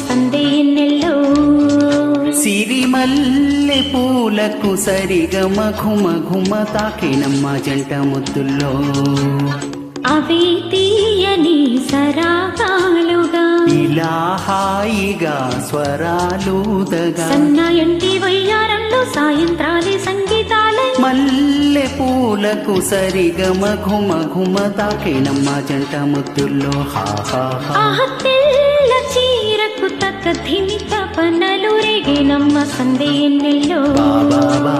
సందేన్నెల్లో సిరిమల్లె పూలకు సరిగమ ఘుమ ఘుమ తాకినమ్మ జంట ముద్దుల్లో అవి తీయని సరాగాలుగా ఇలా హాయిగా స్వరాలుదగా సన్నాయంటి వయ్యారంలో సాయంత్రాలే సంగీతాలే మల్లె పూలకు సరిగమ ఘుమ ఘుమ తాకినమ్మ జంట ముద్దుల్లో హా హా హా తెల్ల చీరకు తక్క ధిమి తపనలు రేగినమ్మ సందేన్నెల్లో బాబా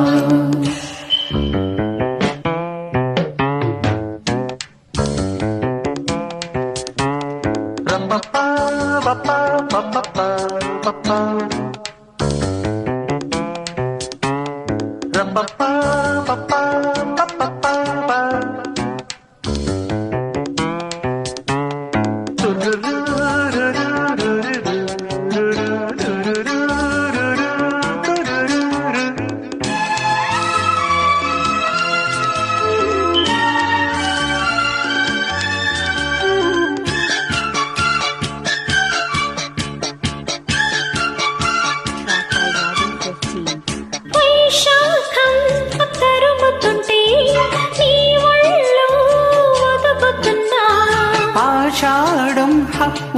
ఆషాఢం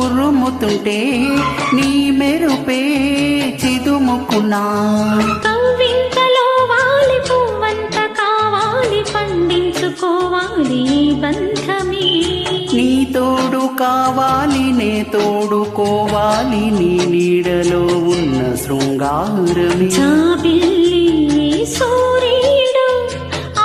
ఉరుముతుంటే నీ మెరుపే చిదుముకున్నా కవ్వింతలో వాలి పువ్వంత కావాలి పండించుకోవాలి బంధమే నీ తోడు కావాలి నే తోడుకోవాలి నీ నీడలో ఉన్న శృంగారమే జాబిల్లి సూర్యుడు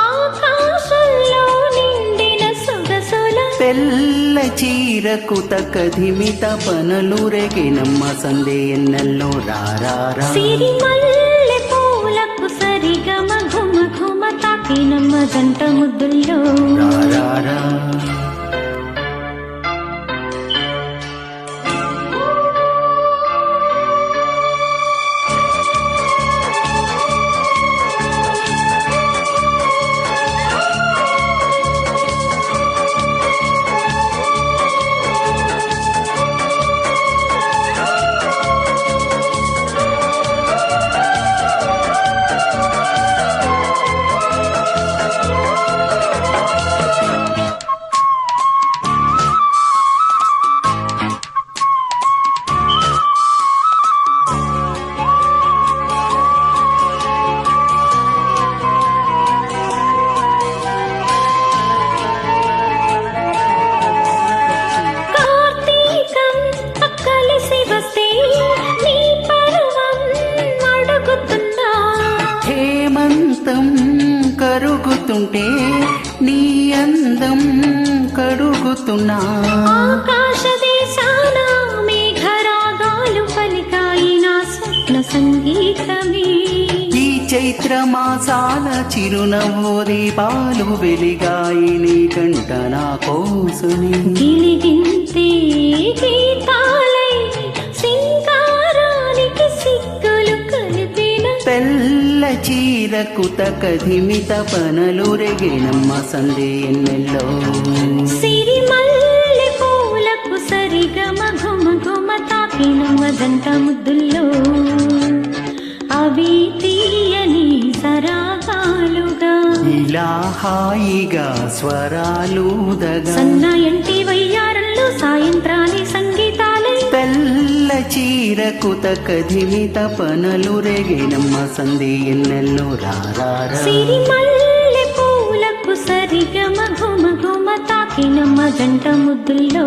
ఆకాశంలో నిండిన సొగసుల తెల్ల చీరకు తకధిమి తపనలు రేగినమ్మ సందేన్నెల్లో రారా సిరిమల్లె పూలకు సరిగమ ఘుమ ఘుమ తాకినమ్మ జంట ముద్దుల్లో రారా కరుగుతుంటే నీ అందం కడుగుతున్నా ఆకాశ దేశాన మేఘరాగాలు పలికాయి నా స్వప్న సంగీతమే ఈ చైత్ర మాసాల చిరునవ్వు దీపాలు వెలిగాయి నీ కంట నా కోసమే గిలిగింతే గీతాలై సింగారానికి సిగ్గులు కలిపిన తెల్ల చీరకు తకధిమి తపనలు రేగినమ్మ సందేన్నెల్లో సిరిమల్లె పూలకు సరిగమ ఘుమ ఘుమ తాకినమ్మ జంట ముద్దుల్లో అవి తీయని సరాగాలుగా ఇలా హాయిగా స్వరాలుదగా సన్నాయంటి వయ్యారంలో సాయంత్రాలే సంగీతాలే తెల్ల చీరకు తకధిమి తపనలు రేగినమ్మ సందేన్నెల్లో రారా సిరిమల్లె పూలకు సరిగమ ఘుమ ఘుమ తాకినమ్మ జంట ముద్దుల్లో